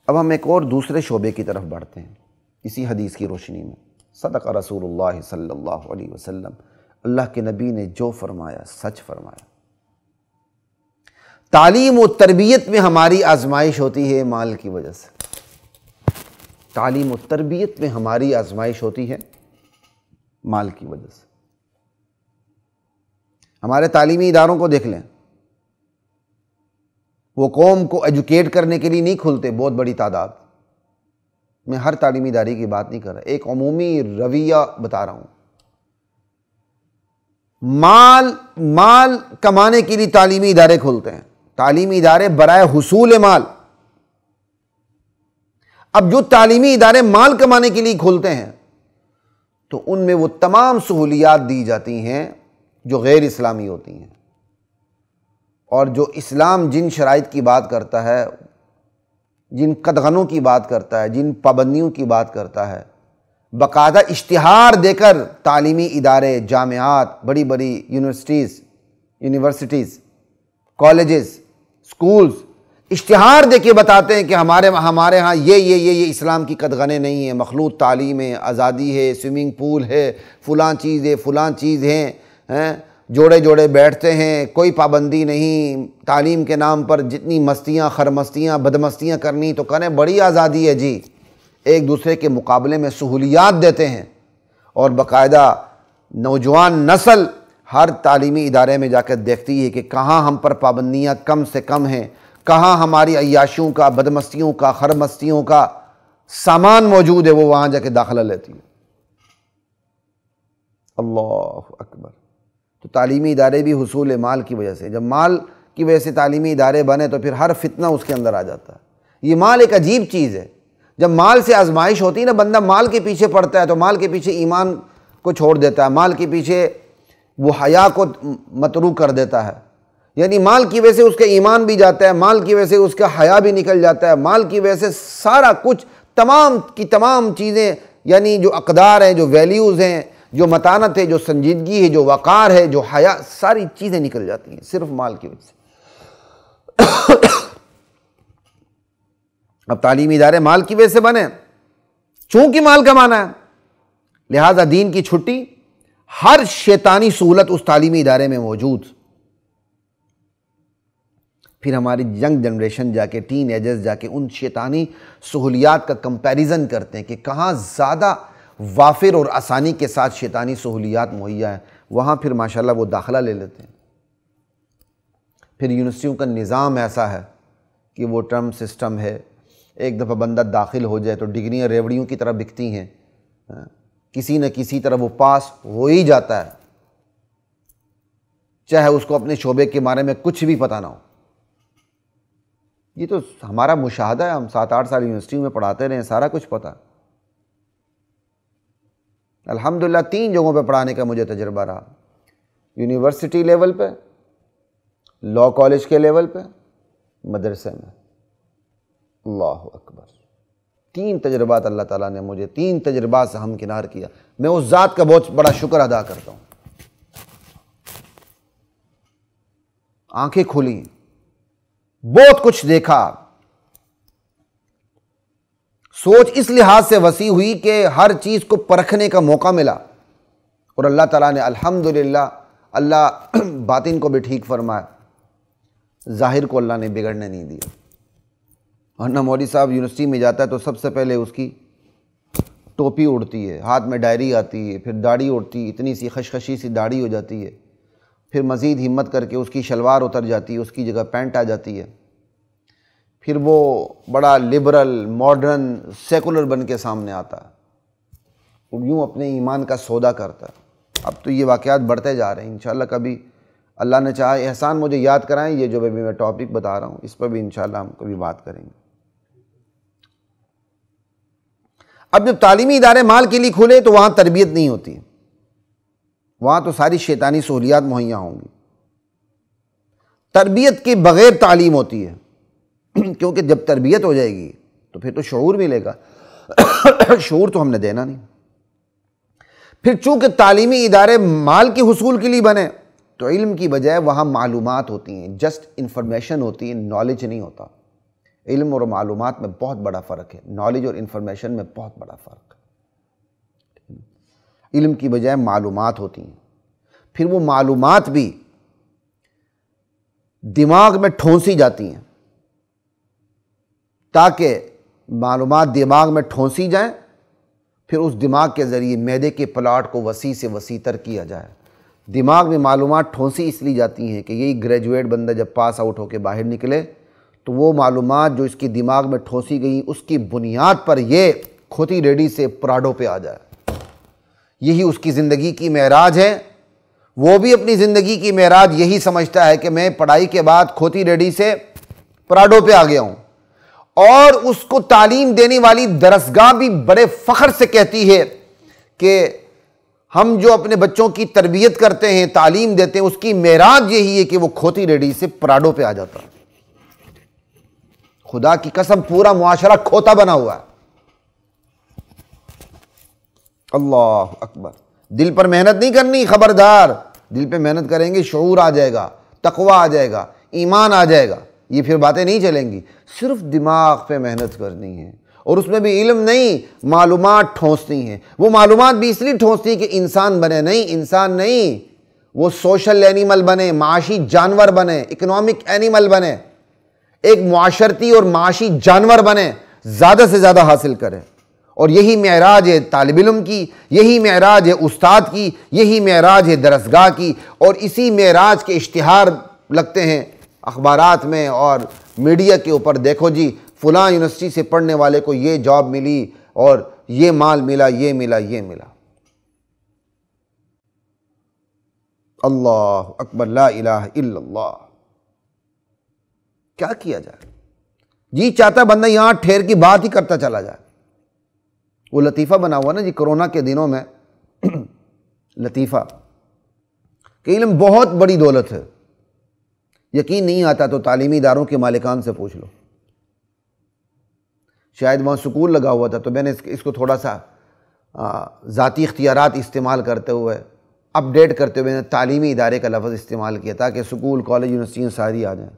اب ہم ایک اور دوسرے شعبے کی طرف بڑھتے ہیں اسی حدیث کی روشنی میں۔ صدق رسول اللہ صلی اللہ علیہ وسلم، اللہ کے نبی نے جو فرمایا سچ فرمایا۔ تعلیم و تربیت میں ہماری آزمائش ہوتی ہے مال کی وجہ سے، تعلیم و تربیت میں ہماری آزمائش ہوتی ہے مال کی وجہ سے۔ ہمارے تعلیمی اداروں کو دیکھ لیں، وہ قوم کو ایجوکیٹ کرنے کے لیے نہیں کھلتے بہت بڑی تعداد میں، ہر تعلیمی ادارے کی بات نہیں کر رہا، ایک عمومی رویہ بتا رہا ہوں۔ مال کمانے کے لیے تعلیمی ادارے کھلتے ہیں، تعلیمی ادارے برائے حصول مال۔ اب جو تعلیمی ادارے مال کمانے کے لیے کھلتے ہیں تو ان میں وہ تمام سہولیات دی جاتی ہیں جو غیر اسلامی ہوتی ہیں، اور جو اسلام جن شرائط کی بات کرتا ہے، جن قدغنوں کی بات کرتا ہے، جن پابندیوں کی بات کرتا ہے، باقاعدہ اشتہار دے کر تعلیمی ادارے، جامعات، بڑی بڑی یونیورسٹیز، کالجز، سکولز اشتہار دے کے بتاتے ہیں کہ ہمارے ہاں یہ اسلام کی قدغنے نہیں ہیں، مخلوط تعلیم ہے، آزادی ہے، سوئمنگ پول ہے، فلاں چیز ہے، جوڑے جوڑے بیٹھتے ہیں، کوئی پابندی نہیں، تعلیم کے نام پر جتنی مستیاں، خرمستیاں، بدمستیاں کرنی تو کریں، بڑی آزادی ہے جی، ایک دوسرے کے مقابلے میں سہولیات دیتے ہیں، اور باقاعدہ نوجوان نسل ہر تعلیمی ادارے میں جا کر دیکھتی ہے کہ کہاں ہم پر پابندیاں کم سے کم ہیں، کہاں ہماری عیاشیوں کا، بدمستیوں کا، خرمستیوں کا سامان موجود ہے، وہ وہاں جا کے داخلہ لیتی ہے۔ اللہ اکبر۔ تو تعلیمی ادارے بھی حصول مال کی وجہ سے، جب مال کی وجہ سے تعلیمی ادارے بنے تو پھر ہر فتنہ اس کے اندر آ جاتا ہے۔ یہ مال ایک عجیب چیز ہے، جب مال سے آزمائش ہوتی ہے نا، بندہ مال کے پیچھے پڑتا ہے تو مال کے پیچھے ایمان کو چھوڑ دیتا ہے، مال کے پیچھے وہ حیا کو متروک کر دیتا ہے، یعنی مال کی وجہ سے اس کا ایمان بھی جاتا ہے، مال کی وجہ سے اس کا حیا بھی نکل جاتا ہے، مال کی وجہ سے سارا کچھ، تمام کی تمام چیزیں، یعنی جو اقدار ہیں، جو ویلیوز ہیں، جو متانت ہے، جو سنجیدگی ہے، جو وقار ہے، جو حیا، ساری چیزیں نکل جاتی ہیں صرف مال کی وجہ سے۔ اب تعلیمی ادارے مال کی وجہ سے بنے، چونکہ مال کمانا ہے، لہذا دین کی چھٹی، ہر شیطانی سہولت اس تعلیمی ادارے میں موجود۔ پھر ہماری ینگ جنریشن جا کے، ٹین ایجرز جا کے ان شیطانی سہولیات کا کمپیریزن کرتے ہیں کہ کہاں زیادہ وافر اور آسانی کے ساتھ شیطانی سہولیات مہیا ہیں، وہاں پھر ماشاءاللہ وہ داخلہ لے لیتے ہیں۔ پھر یونیورسٹیوں کا نظام ایسا ہے کہ وہ ٹرم سسٹم ہے، ایک دفعہ بندہ داخل ہو جائے تو ڈگریاں ریوڑیوں کی طرح بکتی ہیں، کسی نہ کسی طرح وہ پاس ہو ہی جاتا ہے، چاہے اس کو اپنے شعبے کے بارے میں کچھ بھی پتہ نہ ہو۔ یہ تو ہمارا مشاہدہ ہے، ہم 7-8 سال یونیورسٹیوں میں پڑھاتے رہے ہیں، سارا کچھ پتہ۔ الحمدللہ 3 جگہوں پہ پڑھانے کا مجھے تجربہ رہا، یونیورسٹی لیول پہ، لاء کالج کے لیول پہ، مدرسے میں۔ اللہ اکبر، 3 تجربات اللہ تعالیٰ نے مجھے، 3 تجربات سے ہمکنار کیا، میں اس ذات کا بہت بڑا شکر ادا کرتا ہوں۔ آنکھیں کھلی، بہت کچھ دیکھا، سوچ اس لحاظ سے وسیع ہوئی کہ ہر چیز کو پرکھنے کا موقع ملا، اور اللہ تعالیٰ نے الحمدللہ، اللہ باطن کو بھی ٹھیک فرمایا، ظاہر کو اللہ نے بگڑنے نہیں دیا۔ ورنہ مولوی صاحب یونیورسٹی میں جاتا ہے تو سب سے پہلے اس کی ٹوپی اڑتی ہے، ہاتھ میں ڈائری آتی ہے، پھر داڑھی اڑتی ہے، اتنی سی خشخشی سی داڑھی ہو جاتی ہے، پھر مزید ہمت کر کے اس کی شلوار اتر جاتی ہے، اس کی جگہ پینٹ آ جاتی ہے، پھر وہ بڑا لبرل، ماڈرن، سیکولر بن کے سامنے آتا ہے، اور یوں اپنے ایمان کا سودا کرتا ہے۔ اب تو یہ واقعات بڑھتے جا رہے ہیں، انشاءاللہ کبھی اللہ نے چاہا احسان مجھے یاد کرائیں، یہ جو ابھی میں ٹاپک بتا رہا ہوں اس پر بھی انشاءاللہ ہم کبھی بات کریں گے۔ اب جب تعلیمی ادارے مال کے لیے کھلے تو وہاں تربیت نہیں ہوتی، وہاں تو ساری شیطانی سہولیات مہیا ہوں گی۔ تربیت کے بغیر تعلیم ہوتی ہے، کیونکہ جب تربیت ہو جائے گی تو پھر تو شعور ملے گا، شعور تو ہم نے دینا نہیں۔ پھر چونکہ تعلیمی ادارے مال کے حصول کے لیے بنے تو علم کی بجائے وہاں معلومات ہوتی ہیں، جسٹ انفارمیشن ہوتی ہے، نالج نہیں ہوتا۔ علم اور معلومات میں بہت بڑا فرق ہے، نالج اور انفارمیشن میں بہت بڑا فرق ہے۔ علم کی بجائے معلومات ہوتی ہیں، پھر وہ معلومات بھی دماغ میں ٹھونسی جاتی ہیں، تاکہ معلومات دماغ میں ٹھونسی جائیں، پھر اس دماغ کے ذریعے معدے کے پلاٹ کو وسیع سے وسیع تر کیا جائے۔ دماغ میں معلومات ٹھونسی اس لیے جاتی ہیں کہ یہی گریجویٹ بندہ جب پاس آؤٹ ہو کے باہر نکلے تو وہ معلومات جو اس کی دماغ میں ٹھونسی گئیں اس کی بنیاد پر یہ کھوتی ریڈی سے پراڈو پہ آ جائے۔ یہی اس کی زندگی کی معراج ہے۔ وہ بھی اپنی زندگی کی معراج یہی سمجھتا ہے کہ میں پڑھائی کے بعد کھوتی ریڈی سے پراڈو پہ آ گیا ہوں، اور اس کو تعلیم دینے والی درسگاہ بھی بڑے فخر سے کہتی ہے کہ ہم جو اپنے بچوں کی تربیت کرتے ہیں، تعلیم دیتے ہیں، اس کی معراج یہی ہے کہ وہ کھوتی ریڈی سے پراڈو پہ آ جاتا ہے۔ خدا کی قسم پورا معاشرہ کھوتا بنا ہوا ہے۔ اللہ اکبر۔ دل پر محنت نہیں کرنی، خبردار، دل پہ محنت کریں گے شعور آ جائے گا، تقوی آ جائے گا، ایمان آ جائے گا، یہ پھر باتیں نہیں چلیں گی۔ صرف دماغ پہ محنت کرنی ہے، اور اس میں بھی علم نہیں، معلومات ٹھونسنی ہیں۔ وہ معلومات بھی اس لیے ٹھونسنی کہ انسان بنے، نہیں انسان نہیں، وہ سوشل اینیمل بنے، معاشی جانور بنے، اکنامک اینیمل بنے، ایک معاشرتی اور معاشی جانور بنے، زیادہ سے زیادہ حاصل کرے۔ اور یہی معراج ہے طالب علم کی، یہی معراج ہے استاد کی، یہی معراج ہے درسگاہ کی، اور اسی معراج کے اشتہار لگتے ہیں اخبارات میں اور میڈیا کے اوپر۔ دیکھو جی فلاں یونیورسٹی سے پڑھنے والے کو یہ جاب ملی اور یہ مال ملا، یہ ملا، یہ ملا۔ اللہ اکبر، لا الہ الا اللہ۔ کیا کیا جائے؟ جی چاہتا بندہ یہاں ٹھہر کی بات ہی کرتا چلا جائے۔ وہ لطیفہ بنا ہوا نا جی کرونا کے دنوں میں، لطیفہ کہ علم بہت بڑی دولت ہے، یقین نہیں آتا تو تعلیمی اداروں کے مالکان سے پوچھ لو۔ شاید وہاں سکول لگا ہوا تھا تو میں نے اس کو تھوڑا سا ذاتی اختیارات استعمال کرتے ہوئے، اپ ڈیٹ کرتے ہوئے، میں نے تعلیمی ادارے کا لفظ استعمال کیا تاکہ سکول کالج یونیورسٹیاں ساری آ جائیں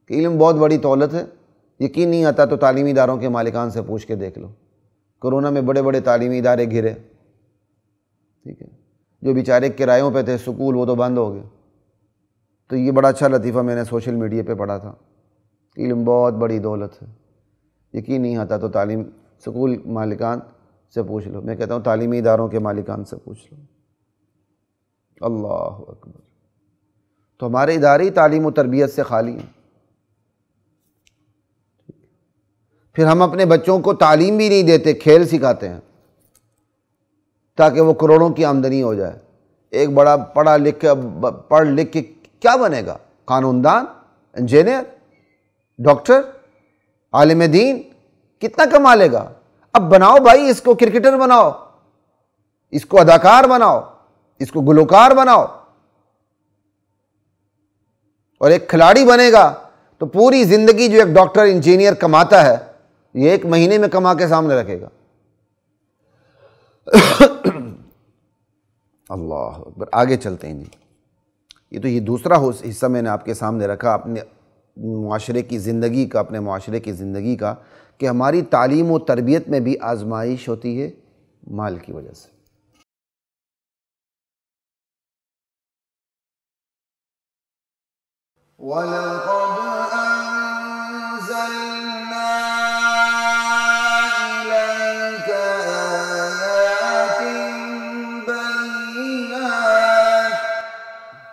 کہ علم بہت بڑی دولت ہے، یقین نہیں آتا تو تعلیمی اداروں کے مالکان سے پوچھ کے دیکھ لو۔ کرونا میں بڑے بڑے تعلیمی ادارے گھرے، ٹھیک ہے، جو بیچارے کرایوں پہ تھے سکول وہ تو بند ہو گئے۔ تو یہ بڑا اچھا لطیفہ میں نے سوشل میڈیا پہ پڑھا تھا، علم بہت بڑی دولت ہے، یقین نہیں آتا تو تعلیم سکول مالکان سے پوچھ لو۔ میں کہتا ہوں تعلیمی اداروں کے مالکان سے پوچھ لو۔ اللہ اکبر۔ تو ہمارے ادارے ہی تعلیم و تربیت سے خالی ہیں۔ پھر ہم اپنے بچوں کو تعلیم بھی نہیں دیتے، کھیل سکھاتے ہیں تاکہ وہ کروڑوں کی آمدنی ہو جائے۔ ایک بڑا پڑھ لکھ کے کیا بنے گا؟ قانون دان، انجینئر، ڈاکٹر، عالم دین، کتنا کما لے گا؟ اب بناؤ بھائی، اس کو کرکٹر بناؤ، اس کو اداکار بناؤ، اس کو گلوکار بناؤ، اور ایک کھلاڑی بنے گا تو پوری زندگی جو ایک ڈاکٹر انجینئر کماتا ہے یہ ایک مہینے میں کما کے سامنے رکھے گا۔ اللہ اکبر۔ آگے چلتے ہیں جی۔ یہ دوسرا حصہ میں نے آپ کے سامنے رکھا اپنے معاشرے کی زندگی کا، اپنے معاشرے کی زندگی کا، کہ ہماری تعلیم و تربیت میں بھی آزمائش ہوتی ہے مال کی وجہ سے۔ وَلَقَدْ أَنزَلْنَا